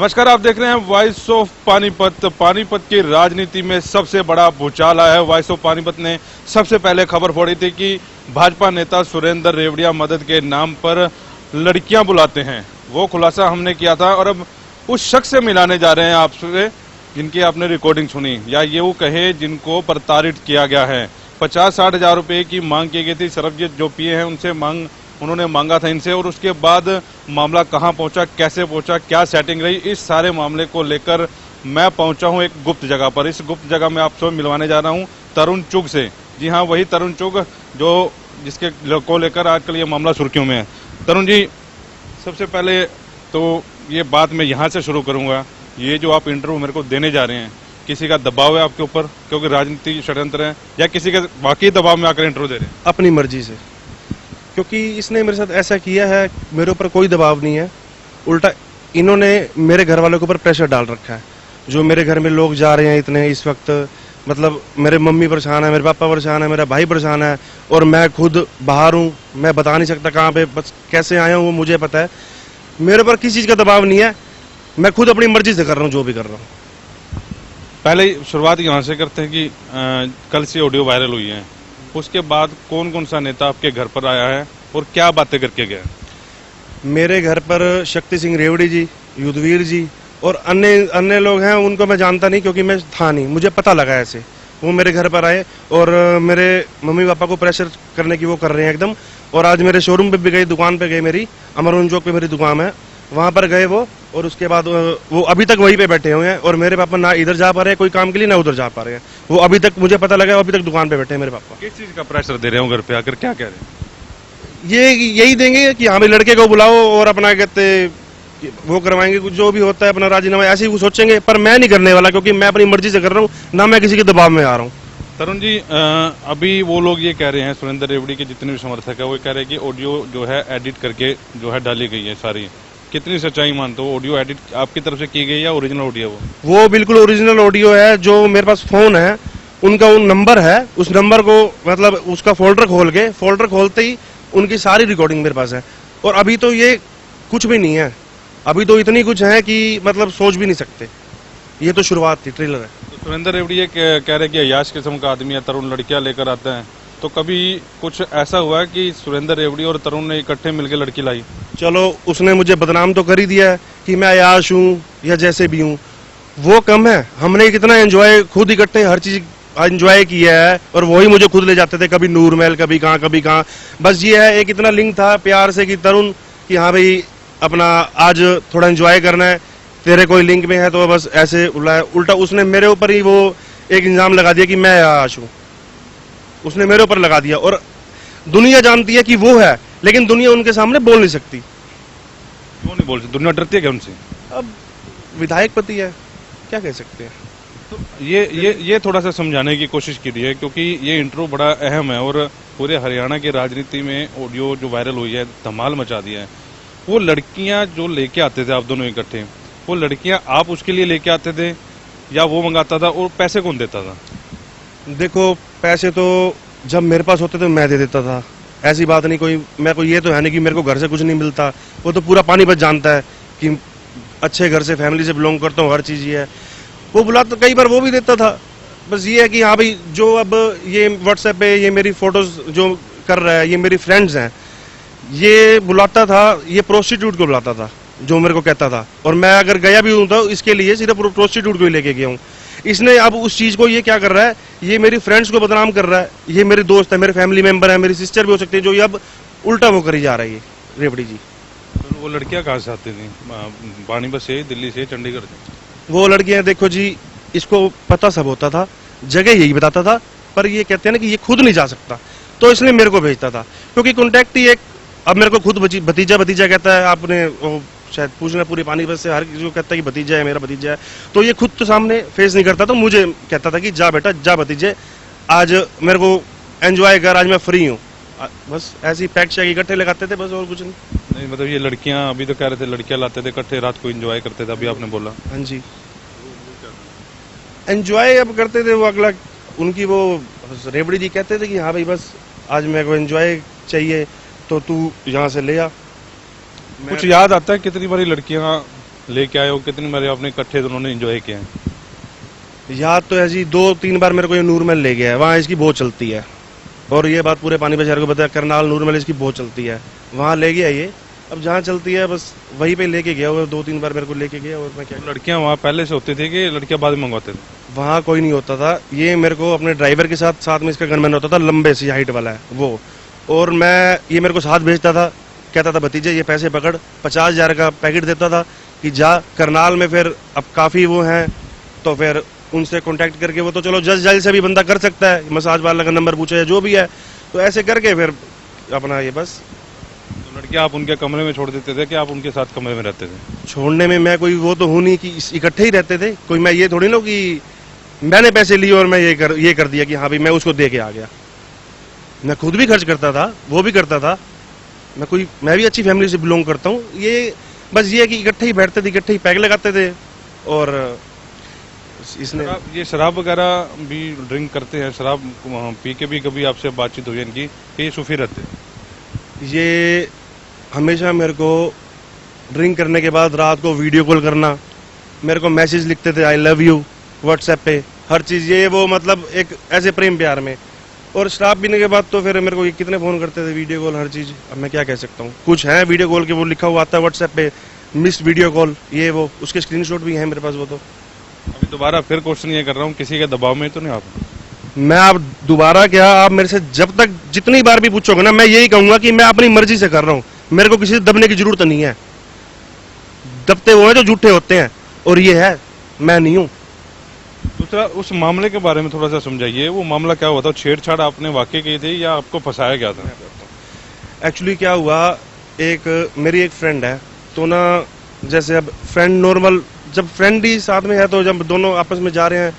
नमस्कार, आप देख रहे हैं वॉइस ऑफ पानीपत। पानीपत की राजनीति में सबसे बड़ा भूचाल आया है। वॉइस ऑफ पानीपत ने सबसे पहले खबर फोड़ी थी कि भाजपा नेता सुरेंद्र रेवड़िया मदद के नाम पर लड़कियां बुलाते हैं। वो खुलासा हमने किया था और अब उस शख्स से मिलाने जा रहे हैं आपसे जिनकी आपने रिकॉर्डिंग सुनी, या ये वो कहे जिनको प्रताड़ित किया गया है। 50-60 हजार रुपए की मांग की गई थी। सरबजीत जो पिए हैं उनसे उन्होंने मांगा था इनसे, और उसके बाद मामला कहां पहुंचा, कैसे पहुंचा, क्या सेटिंग रही, इस सारे मामले को लेकर मैं पहुंचा हूं एक गुप्त जगह पर। इस गुप्त जगह में आपसे मिलवाने जा रहा हूं तरुण चुग से। जी हाँ, वही तरुण चुग जो जिसके को लेकर आजकल ये मामला सुर्खियों में है। तरुण जी, सबसे पहले तो ये बात मैं यहाँ से शुरू करूंगा। ये जो आप इंटरव्यू मेरे को देने जा रहे हैं, किसी का दबाव है आपके ऊपर क्योंकि राजनीति षड्यंत्र है, या किसी के वाकई दबाव में आकर इंटरव्यू दे रहे हैं? अपनी मर्जी से, क्योंकि इसने मेरे साथ ऐसा किया है। मेरे ऊपर कोई दबाव नहीं है, उल्टा इन्होंने मेरे घर वालों के ऊपर प्रेशर डाल रखा है। जो मेरे घर में लोग जा रहे हैं इतने इस वक्त, मतलब मेरे मम्मी परेशान है, मेरे पापा परेशान है, मेरा भाई परेशान है, और मैं खुद बाहर हूँ। मैं बता नहीं सकता कहाँ पे, बस कैसे आया हूँ वो मुझे पता है। मेरे ऊपर किसी चीज़ का दबाव नहीं है, मैं खुद अपनी मर्जी से कर रहा हूँ जो भी कर रहा हूँ। पहले शुरुआत यहाँ से करते हैं कि कल से ऑडियो वायरल हुई है, उसके बाद कौन कौन सा नेता आपके घर पर आया है और क्या बातें करके गया? मेरे घर पर शक्ति सिंह रेवड़ी जी, युद्धवीर जी और अन्य लोग हैं। उनको मैं जानता नहीं क्योंकि मैं था नहीं, मुझे पता लगा ऐसे। वो मेरे घर पर आए और मेरे मम्मी पापा को प्रेशर करने की वो कर रहे हैं एकदम। और आज मेरे शोरूम पे भी गए, दुकान पे गए, मेरी अमरवन चौक पे मेरी दुकान है, वहाँ पर गए वो। और उसके बाद वो अभी तक वहीं पे बैठे हुए हैं, और मेरे पापा ना इधर जा पा रहे हैं कोई काम के लिए, ना उधर जा पा रहे हैं। वो अभी तक, मुझे पता लगा, अभी तक दुकान पे बैठे हैं मेरे पापा। किस चीज का प्रेशर दे रहे हो घर पे आकर, क्या कह रहे हैं? यही देंगे कि हाँ भाई लड़के को बुलाओ और अपना कहते वो करवाएंगे, कुछ जो भी होता है अपना राजीनामा, ऐसे ही वो सोचेंगे। पर मैं नहीं करने वाला, क्योंकि मैं अपनी मर्जी से कर रहा हूँ, ना मैं किसी के दबाव में आ रहा हूँ। तरुण जी, अभी वो लोग ये कह रहे हैं, सुरेंद्र रेवड़ी के जितने भी समर्थक है वो कह रहे हैं कि ऑडियो जो है एडिट करके जो है डाली गई है सारी। कितनी सच्चाई मानते हो? ऑडियो एडिट आपकी तरफ से की गई या ओरिजिनल ऑडियो? वो बिल्कुल ओरिजिनल ऑडियो है। जो मेरे पास फोन है, उनका वो नंबर है, उस नंबर को मतलब उसका फोल्डर खोलते ही उनकी सारी रिकॉर्डिंग मेरे पास है। और अभी तो ये कुछ भी नहीं है, अभी तो इतनी कुछ है कि मतलब सोच भी नहीं सकते। ये तो शुरुआत थी, ट्रेलर है। तो सुरेंद्र रेवड़ी ये कह रहे कि अयाश किस्म का आदमी है, तरुण लड़कियां लेकर आते हैं। तो कभी कुछ ऐसा हुआ कि सुरेंद्र रेवड़ी और तरुण ने इकट्ठे मिलकर लड़की लाई? चलो, उसने मुझे बदनाम तो कर ही दिया है कि मैं अयाश हूँ या जैसे भी हूँ, वो कम है। हमने कितना एंजॉय खुद इकट्ठे हर चीज एंजॉय किया है, और वही मुझे खुद ले जाते थे, कभी नूरमहल, कभी कहाँ। बस ये है, एक इतना लिंक था प्यार से कि तरुण कि हाँ भाई अपना आज थोड़ा एंजॉय करना है, तेरे कोई लिंक में है तो बस ऐसे उल्टा उसने मेरे ऊपर ही वो एक इल्जाम लगा दिया कि मैं अयाश हूँ। उसने मेरे ऊपर लगा दिया, और दुनिया जानती है कि वो है, लेकिन दुनिया उनके सामने बोल नहीं सकती। क्यों नहीं बोल सकती? दुनिया डरती है क्या उनसे? अब विधायक पति है, क्या कह सकते हैं। तो ये थोड़ा सा समझाने की कोशिश की है, क्योंकि ये इंटरव्यू बड़ा अहम है और पूरे हरियाणा की राजनीति में ऑडियो जो वायरल हुई है धमाल मचा दिया है। वो लड़कियां जो लेके आते थे आप दोनों इकट्ठे, वो लड़कियां आप उसके लिए लेके आते थे या वो मंगाता था, और पैसे कौन देता था? देखो, पैसे तो जब मेरे पास होते थे मैं दे देता था, ऐसी बात नहीं। मैं कोई ये तो है नहीं कि मेरे को घर से कुछ नहीं मिलता। वो तो पूरा पानीपत जानता है कि अच्छे घर से, फैमिली से बिलोंग करता हूँ, हर चीज़ ये है। वो बुलाता, कई बार वो भी देता था। बस ये है कि हाँ भाई, जो अब ये व्हाट्सएप पे ये मेरी फोटोज जो कर रहा है, ये मेरी फ्रेंड्स हैं, ये बुलाता था, ये प्रोस्टिट्यूट को बुलाता था जो मेरे को कहता था। और मैं अगर गया भी हूँ तो इसके लिए सिर्फ प्रोस्टिट्यूट को ही लेके गया हूँ। इसने अब उस चीज को ये क्या कर रहा है, ये मेरी फ्रेंड्स को बदनाम कर रहा है। ये मेरे दोस्त है, मेरे फैमिली मेंबर है, मेरी सिस्टर भी हो सकती है, जो ये अब उल्टा वो करी जा रही है रेवड़ी जी। तो वो लड़कियां कहाँ से आती थी? पानीपत से, दिल्ली से, चंडीगढ़ से? वो लड़कियां, देखो जी, इसको पता सब होता था, जगह यही बताता था, पर ये कहते हैं ना कि ये खुद नहीं जा सकता, तो इसलिए मेरे को भेजता था। क्योंकि कॉन्टैक्ट ही एक, अब मेरे को खुद भतीजा कहता है। आपने शायद पूछना, पूरी पानीपत से हर किसी को कहता है कि भतीजा है, मेरा भतीजा है। तो ये खुद तो सामने फेस नहीं करता, तो मुझे कहता था कि जा बेटा, जा भतीजे, आज मेरे को एंजॉय कर, आज मैं फ्री हूँ। बस ऐसी पैक शैक इकट्ठे लगाते थे, बस और कुछ नहीं। मतलब ये लड़कियां, अभी तो कह रहे थे लड़कियां लाते थे इकट्ठे, रात को एंजॉय करते थे, अभी आपने बोला। हाँ जी, एंजॉय अब करते थे वो। अगला उनकी वो रेवड़ी जी कहते थे कि हाँ भाई बस आज मेरे को एंजॉय चाहिए, तो तू यहाँ से ले आ। कुछ याद आता है कितनी बारी लड़कियां लेके आए हो, कितनी बार आपने इकट्ठे दोनों ने एंजॉय किया है? याद तो है जी, 2-3 बार मेरे को ये नूरमहल ले गया है, वहाँ इसकी बहुत चलती है। और ये बात पूरे पानीपत शहर को बताया, करनाल नूरमहल इसकी बहुत चलती है, वहाँ ले गया ये। अब जहाँ चलती है बस वहीं पे लेके गया, और 2-3 बार मेरे को लेके गया। और मैं क्या, लड़कियां वहाँ पहले से होती थी कि लड़कियां बाद में मंगवाते थे? वहाँ कोई नहीं होता था, ये मेरे को अपने ड्राइवर के साथ, साथ में इसका गनमैन होता था, लंबे सी हाइट वाला है वो। और मैं, ये मेरे को साथ भेजता था, कहता था भतीजे ये पैसे पकड़, 50,000 का पैकेट देता था कि जा करनाल में। फिर अब काफ़ी वो हैं तो फिर उनसे कांटेक्ट करके, वो तो चलो जज जाइल से भी बंदा कर सकता है, मसाज वाला का नंबर पूछे या जो भी है, तो ऐसे करके फिर अपना ये बस। तो लड़कियां आप उनके कमरे में छोड़ देते थे कि आप उनके साथ कमरे में रहते थे? छोड़ने में मैं कोई वो तो हूँ नहीं कि इकट्ठे ही रहते थे, कोई मैं ये थोड़ी ना कि मैंने पैसे लिए और मैं ये कर दिया कि हाँ भाई मैं उसको दे के आ गया। मैं खुद भी खर्च करता था, वो भी करता था, मैं भी अच्छी फैमिली से बिलोंग करता हूँ। ये बस ये है कि इकट्ठे ही बैठते थे, इकट्ठे ही पैग लगाते थे। और इसने ये शराब वगैरह भी ड्रिंक करते हैं? शराब पी के भी कभी आपसे बातचीत हुई इनकी कि ये सूफी रहते हैं? ये हमेशा मेरे को ड्रिंक करने के बाद रात को वीडियो कॉल करना, मेरे को मैसेज लिखते थे आई लव यू व्हाट्सएप पे, हर चीज़ ये वो, मतलब एक ऐसे प्रेम प्यार में। और शराब पीने के बाद तो फिर मेरे को ये कितने फ़ोन करते थे, वीडियो कॉल, हर चीज़। अब मैं क्या कह सकता हूँ, कुछ है वीडियो कॉल के वो लिखा हुआ आता है व्हाट्सएप पे, मिस्ड वीडियो कॉल, ये वो, उसके स्क्रीनशॉट भी हैं मेरे पास वो तो। अभी दोबारा फिर क्वेश्चन ये कर रहा हूँ, किसी के दबाव में तो नहीं आप? मैं आप दोबारा क्या, आप मेरे से जब तक जितनी बार भी पूछोगे ना, मैं यही कहूंगा कि मैं अपनी मर्जी से कर रहा हूँ, मेरे को किसी से दबने की जरूरत नहीं है। दबते वो हैं जो झूठे होते हैं, और ये है, मैं नहीं हूँ। दूसरा, उस मामले के बारे में थोड़ा सा समझाइए, वो मामला क्या हुआ था? छेड़छाड़ आपने वाकई की थी या आपको फंसाया गया था? एक्चुअली क्या हुआ, एक मेरी एक फ्रेंड है, तो ना जैसे अब फ्रेंड नॉर्मल, जब फ्रेंड ही साथ में है तो जब दोनों आपस में जा रहे हैं,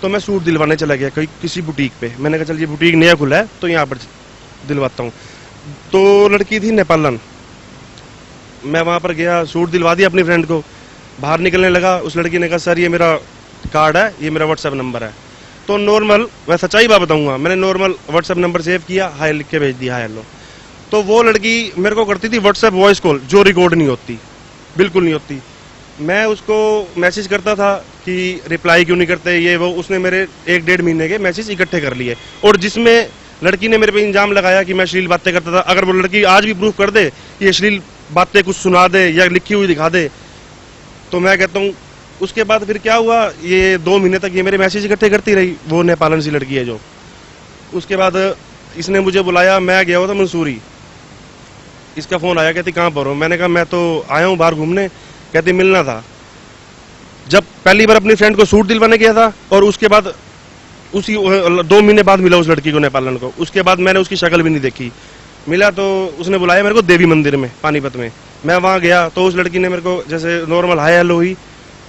तो मैं सूट दिलवाने चला गया किसी बुटीक पे। मैंने कहा चल ये बुटीक नया खुला है तो यहाँ पर दिलवाता हूँ। तो लड़की थी नेपालन, मैं वहाँ पर गया, सूट दिलवा दिया अपनी फ्रेंड को, बाहर निकलने लगा, उस लड़की ने कहा सर ये मेरा कार्ड है, ये मेरा व्हाट्सएप नंबर है। तो नॉर्मल, मैं सच्चाई बात बताऊंगा, मैंने नॉर्मल व्हाट्सएप नंबर सेव किया, हाय लिख के भेज दिया, हाय हेलो। तो वो लड़की मेरे को करती थी व्हाट्सएप वॉइस कॉल, जो रिकॉर्ड नहीं होती, बिल्कुल नहीं होती। मैं उसको मैसेज करता था कि रिप्लाई क्यों नहीं करते, ये वो। उसने मेरे 1-1.5 महीने के मैसेज इकट्ठे कर लिए, और जिसमें लड़की ने मेरे पे इल्जाम लगाया कि मैं अश्लील बातें करता था। अगर वो लड़की आज भी प्रूफ कर दे कि अश्लील बातें कुछ सुना दे या लिखी हुई दिखा दे, तो मैं कहता हूँ। उसके बाद फिर क्या हुआ, ये 2 महीने तक ये मेरे मैसेज इकट्ठे करती रही, वो नेपालन सी लड़की है जो। उसके बाद इसने मुझे बुलाया, मैं गया हुआ था मंसूरी, इसका फ़ोन आया, कहती कहाँ पर हो? मैंने कहा मैं तो आया हूँ बाहर घूमने। कहती मिलना था। जब पहली बार अपनी फ्रेंड को सूट दिलवाने गया था, और उसके बाद उसी 2 महीने बाद मिला उस लड़की को, नेपालन को। उसके बाद मैंने उसकी शक्ल भी नहीं देखी। मिला तो उसने बुलाया मेरे को देवी मंदिर में, पानीपत में। मैं वहाँ गया तो उस लड़की ने मेरे को जैसे नॉर्मल हाय हेलो हुई,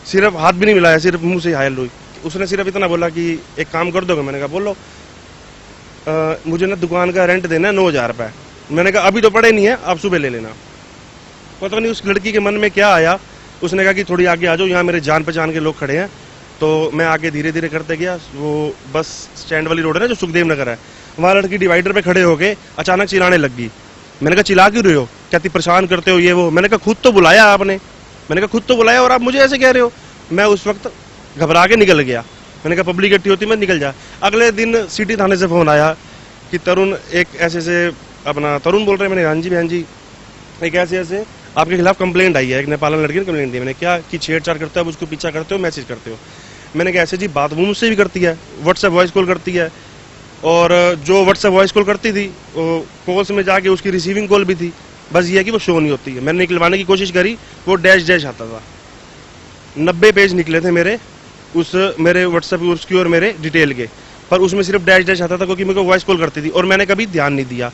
सिर्फ हाथ भी नहीं मिलाया, सिर्फ मुंह से हाय हेलो हुई। उसने सिर्फ इतना बोला कि एक काम कर दोगे? मैंने कहा बोलो। मुझे ना दुकान का रेंट देना है 9,000 रुपये। मैंने कहा अभी तो पड़े नहीं है, आप सुबह ले लेना। पता नहीं उस लड़की के मन में क्या आया, उसने कहा कि थोड़ी आगे आ जाओ, यहाँ मेरे जान पहचान के लोग खड़े हैं। तो मैं आगे धीरे धीरे करते गया, वो बस स्टैंड वाली रोड है ना जो सुखदेव नगर है, वहाँ लड़की डिवाइडर पे खड़े होके अचानक चिल्लाने लग गई। मैंने कहा चिल्ला क्यों रहे हो? कहती परेशान करते हो ये वो। मैंने कहा खुद तो बुलाया आपने, मैंने कहा खुद तो बुलाया और आप मुझे ऐसे कह रहे हो। मैं उस वक्त घबरा के निकल गया। मैंने कहा पब्लिक इकट्ठी होती मैं निकल जा। अगले दिन सिटी थाने से फ़ोन आया कि तरुण, एक ऐसे से अपना तरुण बोल रहे हैं। मैंने हाँ जी बहन जी, एक ऐसे ऐसे आपके खिलाफ कंप्लेंट आई है, एक नेपालन लड़की ने कंप्लेंट दी। मैंने क्या कि छेड़छाड़ करते हो, अब उसको पीछा करते हो, मैसेज करते हो। मैंने कहा ऐसे जी, बात वो मुझसे भी करती है, व्हाट्सएप वॉइस कॉल करती है, और जो व्हाट्सएप वॉइस कॉल करती थी कॉल्स में जाके उसकी रिसीविंग कॉल भी थी, बस ये है कि वो शो नहीं होती है। मैंने निकलवाने की कोशिश करी, वो डैश डैश आता था। 90 पेज निकले थे मेरे व्हाट्सएप उसकी और मेरे डिटेल के, पर उसमें सिर्फ डैश डैश आता था क्योंकि मेरे को वॉइस कॉल करती थी और मैंने कभी ध्यान नहीं दिया।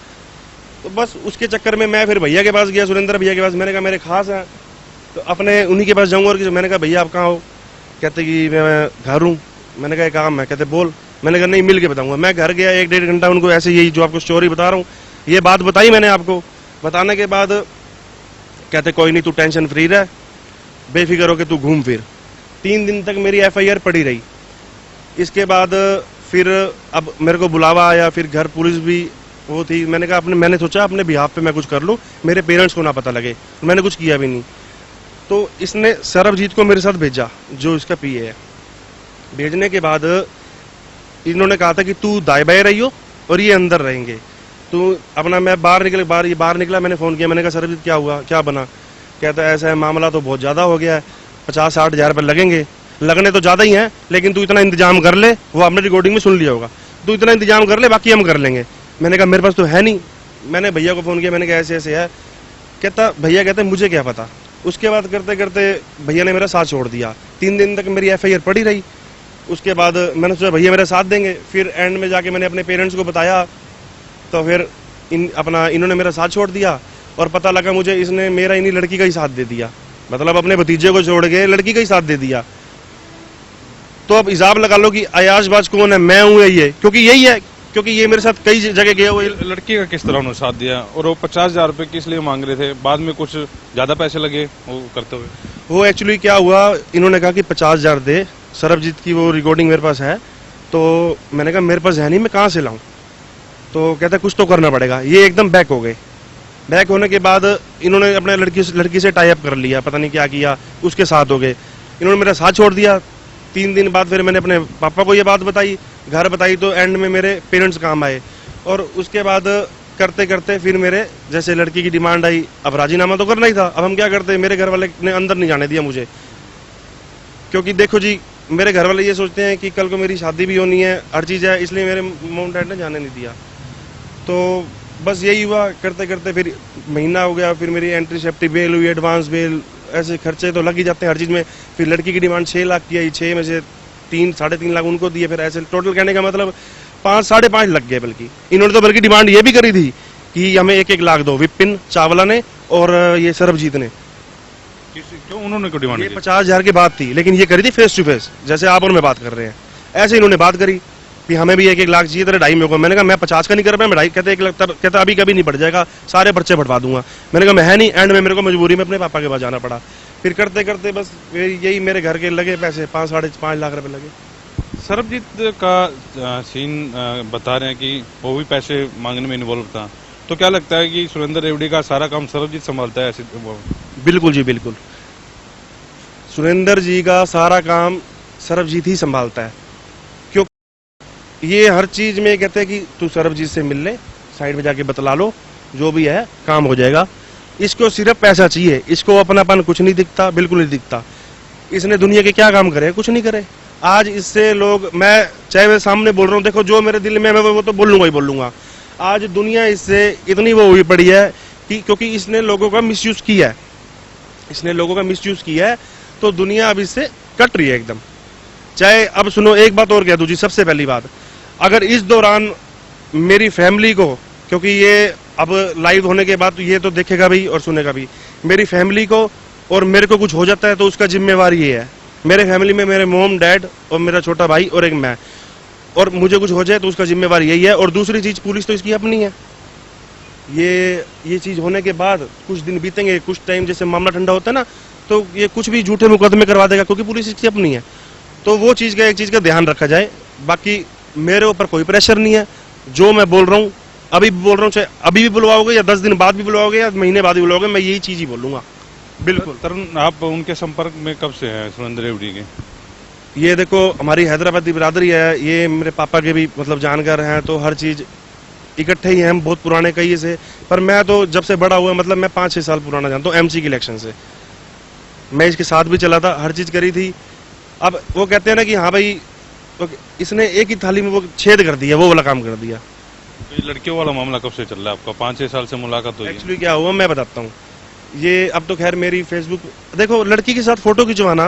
तो बस उसके चक्कर में मैं फिर भैया के पास गया, सुरेंद्र भैया के पास। मैंने कहा मेरे खास हैं तो अपने उन्हीं के पास जाऊँगा। और मैंने कहा भैया आप कहाँ हो? कहते कि मैं घर हूँ। मैंने कहा काम है? कहते बोल। मैंने कहा नहीं, मिल के बताऊँगा। मैं घर गया, 1-1.5 घंटा उनको ऐसे यही जो आपको स्टोरी बता रहा हूँ ये बात बताई मैंने आपको। बताने के बाद कहते कोई नहीं, तू टेंशन फ्री रह, बेफिक्र हो के तू घूम फिर। 3 दिन तक मेरी FIR पड़ी रही। इसके बाद फिर अब मेरे को बुलावा आया, फिर घर पुलिस भी वो थी। मैंने कहा मैंने सोचा अपने बिहाफ पे मैं कुछ कर लूँ, मेरे पेरेंट्स को ना पता लगे। मैंने कुछ किया भी नहीं। तो इसने सरबजीत को मेरे साथ भेजा, जो इसका पीए है। भेजने के बाद इन्होंने कहा था कि तू दाएं बाएं रहियो और ये अंदर रहेंगे। तो अपना मैं बाहर निकला, मैंने फ़ोन किया, मैंने कहा सरबजीत क्या हुआ, क्या बना? कहता है ऐसा है, मामला तो बहुत ज़्यादा हो गया है, 50-60 हज़ार रुपये लगेंगे। लगने तो ज़्यादा ही हैं, लेकिन तू इतना इंतजाम कर ले, वो आपने रिकॉर्डिंग में सुन लिया होगा, तू इतना इंतजाम कर ले, बाकी हम कर लेंगे। मैंने कहा मेरे पास तो है नहीं। मैंने भैया को फ़ोन किया, मैंने कहा ऐसे ऐसे है। कहता भैया, कहते मुझे क्या पता। उसके बाद करते करते भैया ने मेरा साथ छोड़ दिया। 3 दिन तक मेरी FIR पड़ी रही। उसके बाद मैंने सोचा भैया मेरा साथ देंगे, फिर एंड में जाके मैंने अपने पेरेंट्स को बताया, तो फिर इन्होंने मेरा साथ छोड़ दिया और पता लगा मुझे इसने मेरा इन्हीं लड़की का ही साथ दे दिया, मतलब अपने भतीजे को छोड़ के लड़की का ही साथ दे दिया। तो अब हिसाब लगा लो कि अयाशबाज कौन है, मैं हूँ या ये, क्योंकि यही है, क्योंकि ये मेरे साथ कई जगह गया हुआ। लड़की का किस तरह उन्होंने साथ दिया और वो 50,000 रुपये किस लिए मांग रहे थे? बाद में कुछ ज़्यादा पैसे लगे वो करते हुए? वो एक्चुअली क्या हुआ, इन्होंने कहा कि 50,000 दे, सरबजीत की वो रिकॉर्डिंग मेरे पास है। तो मैंने कहा मेरे पास है नहीं, मैं कहाँ से लाऊं? तो कहता कुछ तो करना पड़ेगा। ये एकदम बैक हो गए। बैक होने के बाद इन्होंने अपने लड़की से टाई अप कर लिया, पता नहीं क्या किया, उसके साथ हो गए। इन्होंने मेरा साथ छोड़ दिया। 3 दिन बाद फिर मैंने अपने पापा को ये बात बताई, घर बताई, तो एंड में मेरे पेरेंट्स काम आए। और उसके बाद करते करते फिर मेरे जैसे लड़की की डिमांड आई, अब राजीनामा तो करना ही था। अब हम क्या करते, मेरे घर वाले ने अंदर नहीं जाने दिया मुझे, क्योंकि देखो जी मेरे घर वाले ये सोचते हैं कि कल को मेरी शादी भी होनी है, हर चीज़ है, इसलिए मेरे मॉम डैड ने जाने नहीं दिया। तो बस यही हुआ, करते करते फिर महीना हो गया, फिर मेरी एंट्री सेफ्टी बेल हुई, एडवांस बेल, ऐसे खर्चे तो लग ही जाते हैं हर चीज़ में। फिर लड़की की डिमांड 6 लाख की आई, 6 में से 3-3.5 लाख उनको दिए। फिर ऐसे टोटल कहने का मतलब 5-5.5 लग गए। बल्कि इन्होंने तो बल्कि डिमांड ये भी करी थी कि हमें 1-1 लाख दो, विपिन चावला ने और ये सरबजीत ने। क्यों उन्होंने क्यों डिमांड ये की? 50,000 की बात थी, लेकिन ये करी थी फेस टू फेस, जैसे आप और मैं बात कर रहे हैं, ऐसे इन्होंने बात करी कि हमें भी 1-1 लाख चाहिए, तेरे 2.5 में को। मैंने कहा मैं 50 का नहीं कर पाया, मैं 2.5। कहते 1 लाख, तब कहता अभी कभी नहीं बढ़ जाएगा, सारे पर्चे बढ़वा दूंगा। मैंने कहा मैं है नहीं। एंड में मेरे को मजबूरी में अपने पापा के पास जाना पड़ा। फिर करते करते बस यही मेरे घर के लगे पैसे, 5-5.5 लाख रुपए लगे। सरबजीत का सीन बता रहे हैं कि वो भी पैसे मांगने में इन्वॉल्व था, तो क्या लगता है कि सुरेंद्र रेवड़ी का सारा काम सरबजीत संभालता है ऐसे? बिल्कुल जी, बिल्कुल। सुरेंद्र जी का सारा काम सरबजीत ही संभालता है, क्योंकि ये हर चीज में कहते हैं कि तू सरबजीत से मिल ले, साइड में जाके बतला लो, जो भी है काम हो जाएगा। इसको सिर्फ पैसा चाहिए, इसको अपनापन कुछ नहीं दिखता, बिल्कुल नहीं दिखता। इसने दुनिया के क्या काम करे, कुछ नहीं करे। आज इससे लोग, मैं चाहे मैं सामने बोल रहा हूँ, देखो जो मेरे दिल में है वो तो बोलूंगा ही बोलूंगा। आज दुनिया इससे इतनी वो हुई पड़ी है कि क्योंकि इसने लोगों का मिसयूज किया है, इसने लोगों का मिसयूज किया है, तो दुनिया अब इससे कट रही है एकदम। चाहे अब सुनो, एक बात और कह दूं जी, सबसे पहली बात, अगर इस दौरान मेरी फैमिली को, क्योंकि ये अब लाइव होने के बाद ये तो देखेगा भी और सुनेगा भी, मेरी फैमिली को और मेरे को कुछ हो जाता है तो उसका जिम्मेवार ये है। मेरे फैमिली में मेरे मॉम डैड और मेरा छोटा भाई और एक मैं, और मुझे कुछ हो जाए तो उसका जिम्मेवार यही है। और दूसरी चीज, पुलिस तो इसकी अपनी है। ये चीज होने के बाद कुछ दिन बीतेंगे, कुछ टाइम जैसे मामला ठंडा होता है ना, तो ये कुछ भी झूठे मुकदमे करवा देगा, क्योंकि पुलिस इसकी अपनी है। तो वो चीज का, एक चीज का ध्यान रखा जाए। बाकी मेरे ऊपर कोई प्रेशर नहीं है, जो मैं बोल रहा हूँ अभी भी बोल रहा हूँ, चाहे अभी भी बुलवाओगे या 10 दिन बाद भी बुलवाओगे या महीने बाद भी बुलवाओगे, मैं यही चीज ही बोलूंगा। बिल्कुल। तरुण, आप उनके संपर्क में कब से हैं सुरेंद्र रेवड़ी के? ये देखो, हमारी हैदराबादी बिरादरी है, ये मेरे पापा के भी मतलब जानकार हैं, तो हर चीज इकट्ठे ही हैं हम, बहुत पुराने कई से। पर मैं तो जब से बड़ा हुआ, मतलब मैं 5-6 साल पुराना जानता हूँ, MC के इलेक्शन से मैं इसके साथ भी चला था, हर चीज करी थी। अब वो कहते हैं ना कि हाँ भाई, इसने एक ही थाली में वो छेद कर दिया, वो वाला काम कर दिया। तो ये लड़कियों वाला मामला कब से चल रहा है आपका? 5-6 साल से मुलाकात हुई है? एक्चुअली क्या हुआ मैं बताता हूँ। ये अब तो खैर मेरी फेसबुक, देखो लड़की के साथ फोटो खिंचवाना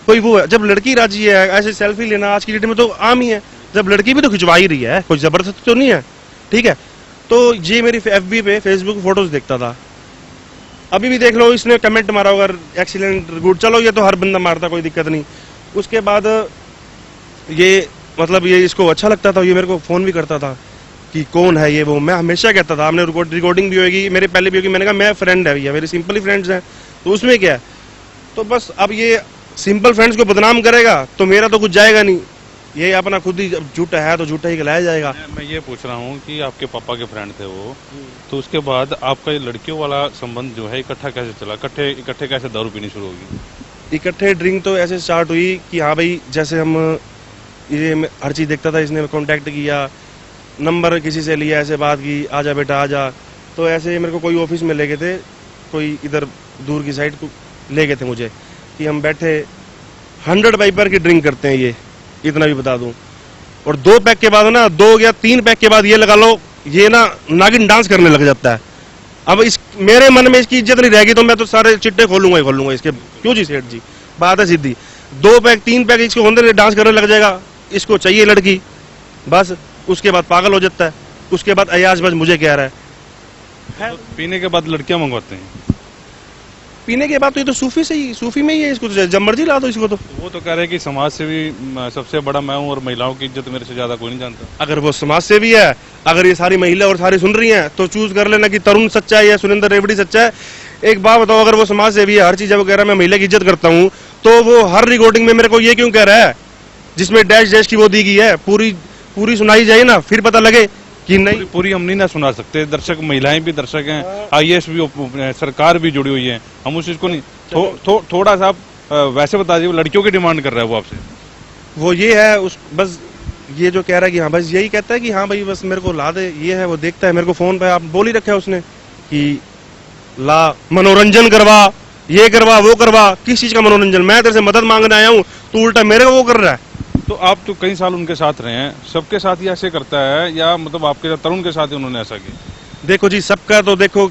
कोई वो है, जब लड़की राजी है, ऐसे सेल्फी लेना आज की डेट में तो आम ही है। जब लड़की भी तो खिंचवा ही रही है, कोई जबरदस्ती तो नहीं है, ठीक है। तो ये मेरी FB पे फेसबुक फोटोज देखता था, अभी भी देख लो, इसने कमेंट मारा होगा एक्सीलेंट गुड, चलो ये तो हर बंदा मारता, कोई दिक्कत नहीं। उसके बाद ये मतलब ये इसको अच्छा लगता था, ये मेरे को फोन भी करता था कि कौन है ये वो। मैं हमेशा कहता था, हमने रिकॉर्डिंग भी होगी, मेरे पहले भी होगी, मैंने कहा मैं फ्रेंड है भैया, मेरे सिंपल ही फ्रेंड्स हैं, तो उसमें क्या है। तो बस अब ये सिंपल फ्रेंड्स को बदनाम करेगा तो मेरा तो कुछ जाएगा नहीं, ये अपना खुद ही झूठा है तो झूठा ही खिलाया जाएगा। मैं ये पूछ रहा हूँ कि आपके पापा के फ्रेंड थे वो, तो उसके बाद आपका ये लड़कियों वाला संबंध जो है इकट्ठा कैसे चला? इकट्ठे कैसे दारू पीनी शुरू होगी? इकट्ठे ड्रिंक तो ऐसे स्टार्ट हुई कि हाँ भाई, जैसे हम ये हर चीज़ देखता था, इसने कांटेक्ट किया, नंबर किसी से लिया, ऐसे बात की, आजा बेटा आजा। तो ऐसे मेरे को कोई ऑफिस में ले गए थे, कोई इधर दूर की साइड को ले गए थे मुझे, कि हम बैठे 100 वाइपर की ड्रिंक करते हैं, ये इतना भी बता दूं। और 2 पैक के बाद ना, 2 या 3 पैक के बाद ये लगा लो, ये ना नागिन डांस करने लग जाता है। अब इस मेरे मन में इसकी इज्जत नहीं रहेगी तो मैं तो सारे चिट्टे खोलूंगा इसके। क्यों जी सेठ जी, बात है सीधी। 2 पैक 3 पैक इसको होने डांस करने लग जाएगा, इसको चाहिए लड़की, बस उसके बाद पागल हो जाता है, उसके बाद अयाज बस मुझे कह रहा है। तो पीने के बाद लड़कियां मंगवाते हैं? पीने के बाद तो ये तो सूफी में ही है, इसको तो जब मर्जी ला दो इसको। तो वो तो कह रहे हैं कि समाज से भी सबसे बड़ा मैं हूँ और महिलाओं की इज्जत मेरे से ज्यादा कोई नहीं जानता। अगर वो समाज से भी है, अगर ये सारी महिला और सारी सुन रही हैं, तो चूज कर लेना कि तरुण सच्चा है या सुरेंद्र रेवड़ी सच्चा है। एक बात बताओ, अगर वो समाज से भी है, हर चीज वगैरह मैं महिला की इज्जत करता हूँ, तो वो हर रिकॉर्डिंग में मेरे को ये क्यों कह रहा है जिसमें डैश डैश की वो दी गई है, पूरी सुनाई जाए ना, फिर पता लगे कि नहीं। पूरी हम नहीं ना सुना सकते, दर्शक महिलाएं भी दर्शक हैं, आईएएस भी, सरकार भी जुड़ी हुई है, हम उस चीज को नहीं थोड़ा सा आप वैसे बता दीजिए, लड़कियों की डिमांड कर रहा है वो आपसे। वो ये है उस बस ये जो कह रहा है कि हाँ, बस यही कहता है कि हाँ भाई बस मेरे को ला दे, ये है। वो देखता है मेरे को फोन पे, आप बोल ही रखा है उसने कि ला मनोरंजन करवा, ये करवा वो करवा। किस चीज का मनोरंजन? मैं तेरे से मदद मांगने आया हूँ, तू उल्टा मेरे को वो कर रहा है। तो आप तो कई साल उनके साथ रहे हैं, सबके साथ ही ऐसे करता है या मतलब आपके साथ तरुण के साथ ही उन्होंने ऐसा किया? देखो जी, सबका तो देखो,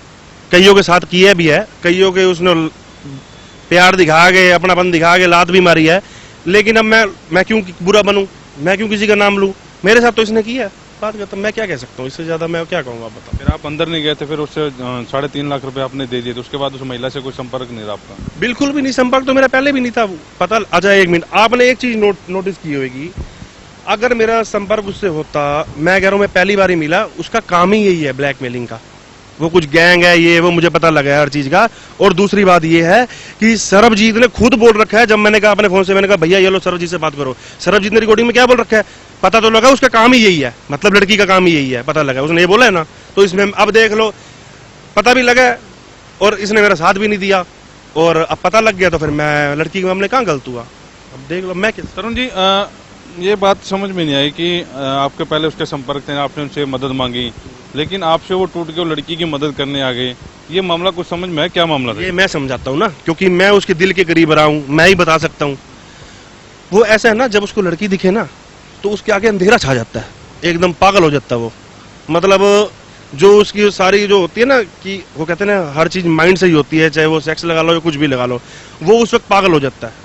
कईयों के साथ किया भी है, कईयों के उसने प्यार दिखा के, अपनापन दिखा के लात भी मारी है। लेकिन अब मैं क्यों बुरा बनूं, मैं क्यों किसी का नाम लूं? मेरे साथ तो इसने किया है, बात करता, मैं क्या कह सकता हूँ, इससे ज्यादा मैं क्या कहूँगा, आप बताओ। फिर आप अंदर नहीं गए थे, फिर उससे 3.5 लाख रुपए आपने दे दिए, तो उसके बाद उस महिला से कोई संपर्क नहीं रहा आपका? बिल्कुल भी नहीं, संपर्क तो मेरा पहले भी नहीं था। पता, अच्छा एक मिनट, आपने एक चीज नोटिस की होगी, अगर मेरा संपर्क उससे होता, मैं कह रहा हूँ मैं पहली बार ही मिला, उसका काम ही यही है ब्लैकमेलिंग का। वो कुछ गैंग है, ये वो मुझे पता लगा है हर चीज का। और दूसरी बात ये है कि सरबजीत ने खुद बोल रखा है, जब मैंने कहा अपने फोन से, मैंने कहा भैया ये लो सरबजीत से बात करो, सरबजीत ने रिकॉर्डिंग में क्या बोल रखा है, पता तो लगा उसका काम ही यही है, मतलब लड़की का काम ही यही है, पता लगा उसने ये बोला है ना। तो इसमें अब देख लो, पता भी लगा और इसने मेरा साथ भी नहीं दिया, और अब पता लग गया, तो फिर मैं लड़की के मामले कहाँ गलत हुआ? अब देख लो मैं क्या। तरुण जी, ये बात समझ में नहीं आई कि आपके पहले उसके संपर्क थे, आपने उनसे मदद मांगी, लेकिन आपसे वो टूट के वो लड़की की मदद करने आ गए, ये मामला कुछ समझ में है? क्या मामला था? ये मैं समझाता हूँ ना, क्योंकि मैं उसके दिल के करीब रहा हूँ, मैं ही बता सकता हूँ। वो ऐसा है ना, जब उसको लड़की दिखे ना, तो उसके आगे अंधेरा छा जाता है, एकदम पागल हो जाता है वो। मतलब जो उसकी सारी जो होती है ना, कि वो कहते हैं ना हर चीज माइंड से ही होती है, चाहे वो सेक्स लगा लो या कुछ भी लगा लो, वो उस वक्त पागल हो जाता है।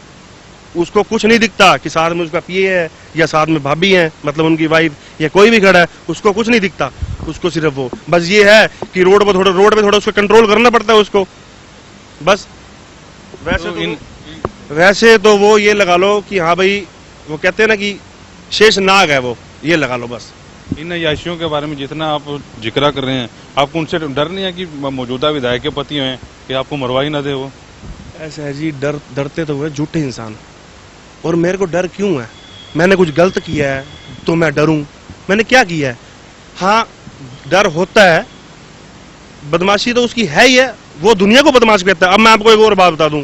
उसको कुछ नहीं दिखता कि साथ में उसका पिए है या साथ में भाभी है, मतलब उनकी वाइफ या कोई भी खड़ा है, उसको कुछ नहीं दिखता। उसको सिर्फ वो बस ये है कि रोड पे थोड़ा उसको कंट्रोल करना पड़ता है उसको, बस। वैसे तो वो ये लगा लो कि हाँ भाई, वो कहते हैं ना कि शेष नाग है वो, ये लगा लो बस। इन अय्याशियों के बारे में जितना आप जिक्र कर रहे हैं, आपको उनसे डर नहीं है कि मौजूदा विधायक के पति हैं कि आपको मरवा ही ना दे वो? ऐसा है जी, डरते तो हुए झूठे इंसान। और मेरे को डर क्यों है? मैंने कुछ गलत किया है तो मैं डरूं? मैंने क्या किया है? हाँ, डर होता है, बदमाशी तो उसकी है ही है, वो दुनिया को बदमाश कहता है। अब मैं आपको एक और बात बता दूं,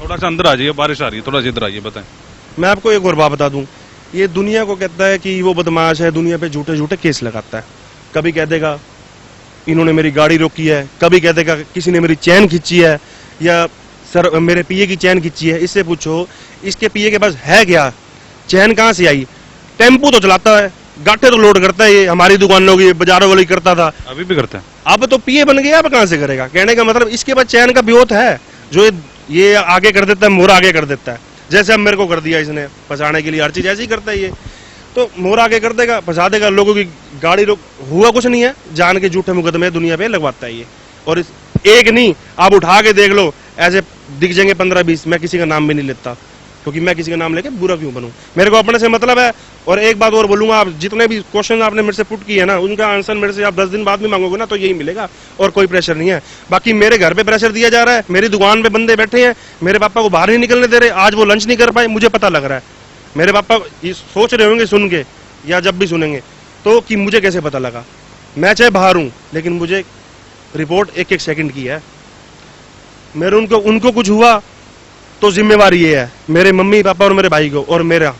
थोड़ा सा अंदर आ जाइए, बारिश आ रही है, थोड़ा सा इधर आइए, बताएं। मैं आपको एक और बात बता दूं, ये दुनिया को कहता है कि वो बदमाश है, दुनिया पे झूठे झूठे केस लगाता है। कभी कह देगा इन्होंने मेरी गाड़ी रोकी है, कभी कह देगा किसी ने मेरी चैन खींची है, या सर मेरे पिए की चैन खींची है। इससे पूछो इसके पिए के पास है क्या? चैन कहाँ से आई? टेम्पू तो चलाता है, गाठे तो लोड करता है, ये हमारी दुकानों की बाजारों वाली करता था, अभी भी करता है। अब तो पिए बन गया, अब कहाँ से करेगा? कहने का मतलब इसके पास चैन का ब्योत है, जो ये आगे कर देता है, मोर आगे कर देता है। जैसे अब मेरे को कर दिया इसने फंसाने के लिए, हर चीज ऐसे ही करता है ये, तो मोर आगे कर देगा, फंसा देगा, लोगों की गाड़ी रोक। हुआ कुछ नहीं है, जान के झूठे मुकदमे दुनिया पे लगवाता है ये। और एक नहीं, आप उठा के देख लो, ऐसे दिख जाएंगे 15-20। मैं किसी का नाम भी नहीं लेता, क्योंकि मैं किसी का नाम लेके बुरा क्यों बनूं, मेरे को अपने से मतलब है। और एक बात और बोलूंगा, आप जितने भी क्वेश्चन आपने मेरे से पुट किए ना, उनका आंसर मेरे से आप 10 दिन बाद भी मांगोगे ना, तो यही मिलेगा, और कोई प्रेशर नहीं है। बाकी मेरे घर पे प्रेशर दिया जा रहा है, मेरी दुकान पे बंदे बैठे हैं, मेरे पापा को बाहर नहीं निकलने दे रहे, आज वो लंच नहीं कर पाए, मुझे पता लग रहा है। मेरे पापा ये सोच रहे होंगे सुन के या जब भी सुनेंगे तो कि मुझे कैसे पता लगा। मैं चाहे बाहर हूं लेकिन मुझे रिपोर्ट एक एक सेकंड की है। मेरे उनको कुछ हुआ तो जिम्मेवारी ये है मेरे मम्मी पापा और मेरे भाई को और मेरा।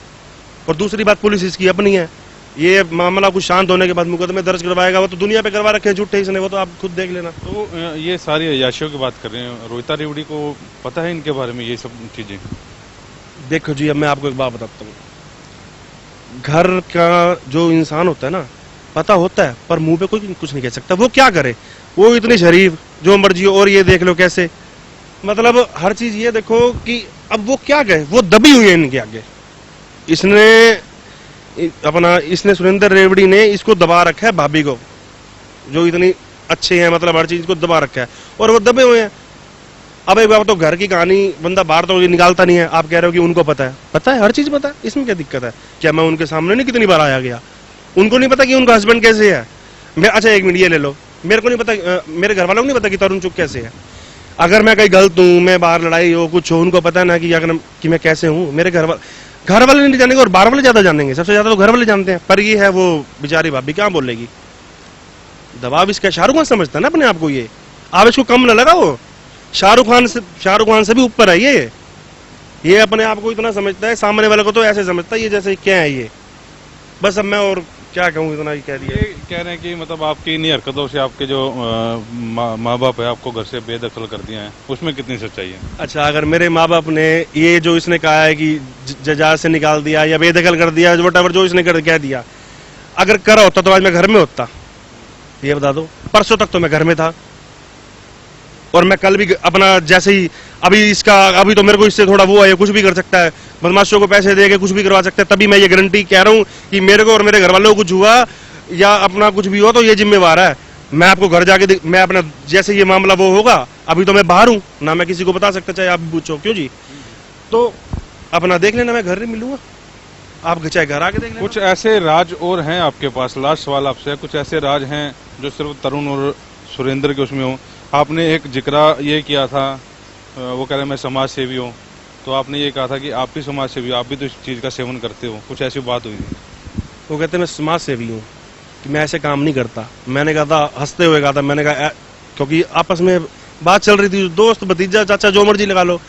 और दूसरी बात पुलिस इसकी अपनी है। ये मामला कुछ शांत होने के बाद मुकदमे दर्ज करवाएगा। वो तो दुनिया पे करवा रखे हैं झूठे इसने, वो तो आप खुद देख लेना। तो ये सारी अय्याशियों की बात कर रहे हैं, रोहिता रेवड़ी को पता है इनके बारे में ये सब चीजें? देखो जी, अब मैं आपको एक बात बताता हूँ। घर का जो इंसान होता है ना, पता होता है पर मुंह पे कोई कुछ नहीं कह सकता। वो क्या करे, वो इतनी शरीफ जो मर्जी हो। और ये देख लो कैसे, मतलब हर चीज ये देखो कि अब वो क्या कहे, वो दबी हुई है इनके आगे। इसने सुरेंद्र रेवड़ी ने इसको दबा रखा है, भाभी को जो इतनी अच्छे हैं, मतलब हर चीज को दबा रखा है और वो दबे हुए हैं। अब एक बात तो घर की कहानी बंदा बाहर तो निकालता नहीं है। आप कह रहे हो कि उनको पता है हर चीज पता है, इसमें क्या दिक्कत है? क्या मैं उनके सामने नहीं कितनी बार आया गया? उनको नहीं पता कि उनका हस्बैंड कैसे है? अच्छा एक मिनट ये ले लो, मेरे को नहीं पता, मेरे घर वालों को नहीं पता कि तरुण चुग कैसे है। अगर मैं कहीं गलत हूँ, मैं बाहर लड़ाई हो कुछ हो, उनको पता है ना कि मैं कैसे हूँ। मेरे घर वाले नहीं जानेंगे और बाहर वाले ज्यादा जानेंगे। सबसे ज्यादा तो घर वाले जानते हैं। पर ये है वो बेचारी भाभी क्या बोलेगी। दबाव इसका शाहरुख खान समझता है ना अपने आप को। ये आप इसको कम न लगाओ, शाहरुख खान से भी ऊपर है ये अपने आप को इतना समझता है। सामने वाले को तो ऐसे समझता है ये जैसे क्या है ये। बस अब मैं और क्या कहूँ, इतना ही कह दिया। कह रहे हैं कि मतलब आपकी इन्हीं हरकतों से आपके जो माँ बाप है आपको घर से बेदखल कर दिया है, उसमें कितनी सच्चाई है? अच्छा, अगर मेरे माँ बाप ने ये जो इसने कहा है कि जजाज से निकाल दिया या बेदखल कर दिया, वट जो इसने कह दिया, अगर करा होता तो आज मैं घर में होता? ये बता दो। परसों तक तो मैं घर में था और मैं कल भी अपना जैसे ही अभी तो मेरे को इससे थोड़ा वो है, कुछ भी कर सकता है, बदमाशों को पैसे दे के कुछ भी करवा सकता है। तभी मैं ये गारंटी कह रहा हूँ कि मेरे को और मेरे घर वालों को कुछ हुआ या अपना कुछ भी हुआ तो ये जिम्मेवार है। मैं आपको घर जाके मैं अपना जैसे ये मामला वो होगा, अभी तो मैं बाहर हूँ ना, मैं किसी को बता सकता, चाहे आप भी पूछो। क्यों जी? तो अपना देख लेना, मैं घर नहीं मिलूंगा, आप चाहे घर आके देख लेना। कुछ ऐसे राज और हैं आपके पास? लास्ट सवाल आपसे, कुछ ऐसे राज हैं जो सिर्फ तरुण और सुरेंद्र के उसमें हो? आपने एक जिक्रा ये किया था, वो कह रहे मैं समाज सेवी हूँ, तो आपने ये कहा था कि आप भी समाज सेवी हो, आप भी तो इस चीज़ का सेवन करते हो, कुछ ऐसी बात हुई थी? वो कहते मैं समाज सेवी हूँ कि मैं ऐसे काम नहीं करता। मैंने कहा था, हंसते हुए कहा था, मैंने कहा क्योंकि आपस में बात चल रही थी, दोस्त भतीजा चाचा जो मर्जी लगा लो।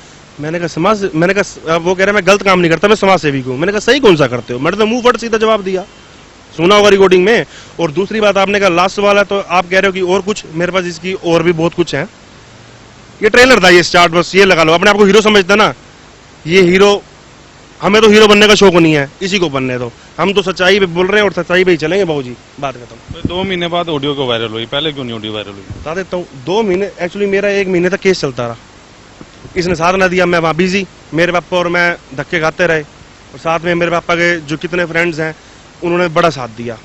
मैंने कहा वो कह रहे मैं गलत काम नहीं करता, मैं समाज सेवी हूँ। मैंने कहा सही कौन सा करते हो? मैंने तो मुंह फट सीधा जवाब दिया, सुना होगा रिकॉर्डिंग में। और दूसरी बात आपने कहा लास्ट सवाल है, तो आप कह रहे हो कि और कुछ, मेरे पास इसकी और भी बहुत कुछ है। ये ट्रेलर था, ये स्टार्ट, बस ये लगा लो। अपने आपको हीरो समझता ना, ये हीरो, हमें तो हीरो बनने का शौक नहीं है, इसी को बनने दो। हम तो सच्चाई पे बोल रहे हैं और सच्चाई पे ही चलेंगे बाबूजी, बात खत्म। तो 2 महीने बाद ऑडियो को वायरल हुई, पहले क्यों नहीं ऑडियो वायरल हुई? बता देता हूँ, 2 महीने, एक्चुअली मेरा 1 महीने तक केस चलता रहा। इसने साथ ना दिया, मैं वहाँ बिजी, मेरे पापा और मैं धक्के खाते रहे। और साथ में मेरे पापा के जो कितने फ्रेंड्स हैं उन्होंने बड़ा साथ दिया।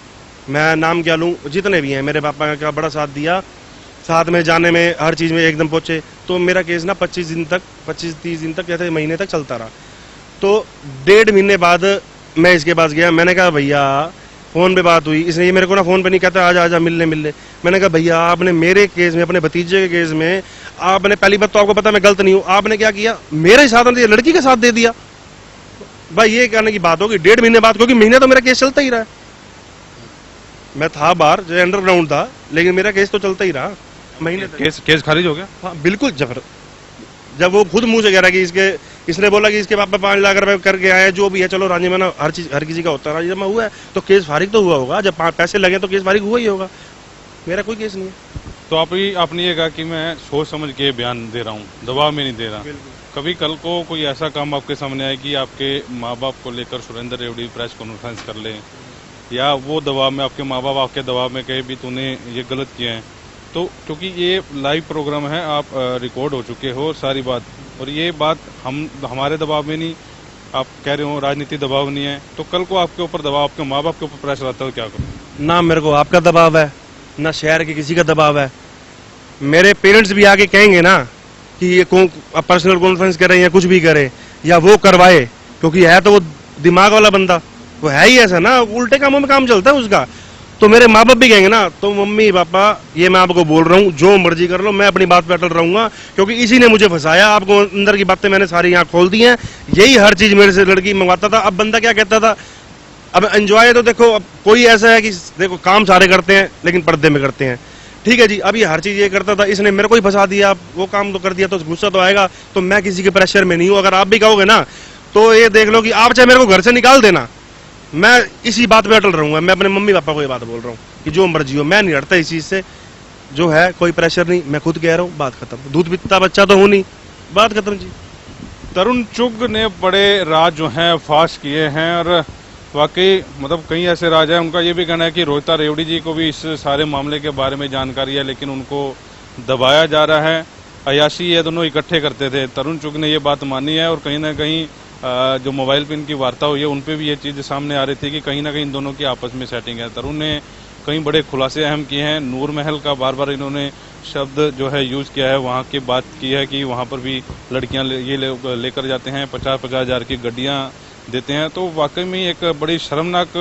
मैं नाम क्या लूँ, जितने भी हैं मेरे पापा का बड़ा साथ दिया। साथ में जाने में हर चीज़ में एकदम पहुँचे। तो मेरा केस ना 25-30 दिन तक जैसे महीने तक चलता रहा। तो 1.5 महीने बाद मैं इसके पास गया। मैंने कहा भैया, फ़ोन पे बात हुई, इसने ये मेरे को ना फ़ोन पे नहीं कहता आजा मिलने। मैंने कहा भैया, आपने मेरे केस में, अपने भतीजे के केस में, आपने पहली बात तो आपको पता मैं गलत नहीं हूँ, आपने क्या किया, मेरे ही साथ लड़की के साथ दे दिया। भाई ये कहने की बात होगी 1.5 महीने बाद, क्योंकि महीने तो मेरा केस चलता ही रहा। मैं था बाहर, जो अंडरग्राउंड था, लेकिन मेरा केस तो चलता ही रहा महीने तक। केस खारिज हो गया? हाँ बिल्कुल। जब वो खुद मुंह से कह रहा कि इसने बोला कि इसके पापा 5 लाख रुपए करके आए, जो भी है, चलो राजी मना, हर किसी का होता है, राजी हुआ है तो केस फारिग तो हुआ होगा। जब पैसे लगे तो केस फारिग हुआ ही होगा। मेरा कोई केस नहीं है। तो आपने ये कहा कि मैं सोच समझ के बयान दे रहा हूँ, दबाव में नहीं दे रहा। कभी कल को कोई ऐसा काम आपके सामने आए कि आपके माँ बाप को लेकर सुरेंद्र रेवड़ी प्रेस कॉन्फ्रेंस कर ले, या वो दबाव में आपके माँ बाप आपके दबाव में कहे भी तूने ये गलत किया है, तो क्योंकि ये लाइव प्रोग्राम है, आप रिकॉर्ड हो चुके हो सारी बात, और ये बात हमारे दबाव में नहीं, आप कह रहे हो राजनीति दबाव नहीं है, तो कल को आपके ऊपर दबाव, आपके माँ बाप के ऊपर प्रेशर आता है, क्या करो? ना मेरे को आपका दबाव है, ना शहर के किसी का दबाव है। मेरे पेरेंट्स भी आगे कहेंगे ना कि ये पर्सनल कॉन्फ्रेंस करें या कुछ भी करे या वो करवाए, क्योंकि है तो वो दिमाग वाला बंदा, वो है ही ऐसा ना, उल्टे कामों में काम चलता है उसका। तो मेरे माँ बाप भी कहेंगे ना, तो मम्मी पापा ये मैं आपको बोल रहा हूँ, जो मर्जी कर लो, मैं अपनी बात पे अटल रहूंगा, क्योंकि इसी ने मुझे फंसाया। आपको अंदर की बातें मैंने सारी यहाँ खोल दी हैं। यही हर चीज मेरे से लड़की मंगवाता था। अब बंदा क्या कहता था, अब एंजॉय तो देखो, अब कोई ऐसा है कि देखो काम सारे करते हैं लेकिन पर्दे में करते हैं, ठीक है जी। अब ये हर चीज ये करता था, इसने मेरे को ही फंसा दिया। अब वो काम तो कर दिया तो गुस्सा तो आएगा। तो मैं किसी के प्रेशर में नहीं हूँ। अगर आप भी कहोगे ना तो ये देख लो कि आप चाहे मेरे को घर से निकाल देना, मैं इसी बात पे अटल रहूंगा। मैं अपने मम्मी पापा को ये बात बोल रहा हूँ कि जो मर्जी हो, मैं नहीं हटता इस चीज से। जो है कोई प्रेशर नहीं, मैं खुद कह रहा हूँ, बात खत्म। दूध पीता बच्चा तो हूं नहीं, बात खत्म जी। तरुण चुग ने बड़े राज जो हैं फाश किए हैं, और वाकई मतलब कई ऐसे राज हैं। उनका ये भी कहना है कि रोहिता रेवड़ी जी को भी इस सारे मामले के बारे में जानकारी है, लेकिन उनको दबाया जा रहा है। अयाशी ये दोनों इकट्ठे करते थे। तरुण चुग ने ये बात मानी है, और कहीं ना कहीं जो मोबाइल पे इनकी वार्ता हुई है उन पे भी ये चीज़ सामने आ रही थी कि कहीं ना कहीं इन दोनों की आपस में सेटिंग है। तरुण ने कई बड़े खुलासे अहम किए हैं। नूर महल का बार बार इन्होंने शब्द जो है यूज़ किया है, वहाँ की बात की है कि वहाँ पर भी लड़कियाँ लेकर जाते हैं, 50-50 हज़ार की गड्डियाँ देते हैं। तो वाकई में एक बड़ी शर्मनाक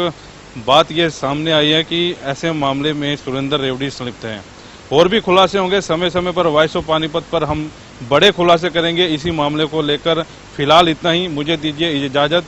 बात ये सामने आई है कि ऐसे मामले में सुरेंद्र रेवड़ी संलिप्त हैं। और भी खुलासे होंगे समय समय पर। वॉइस ऑफ पानीपत पर हम बड़े खुलासे करेंगे इसी मामले को लेकर। फिलहाल इतना ही, मुझे दीजिए इजाजत।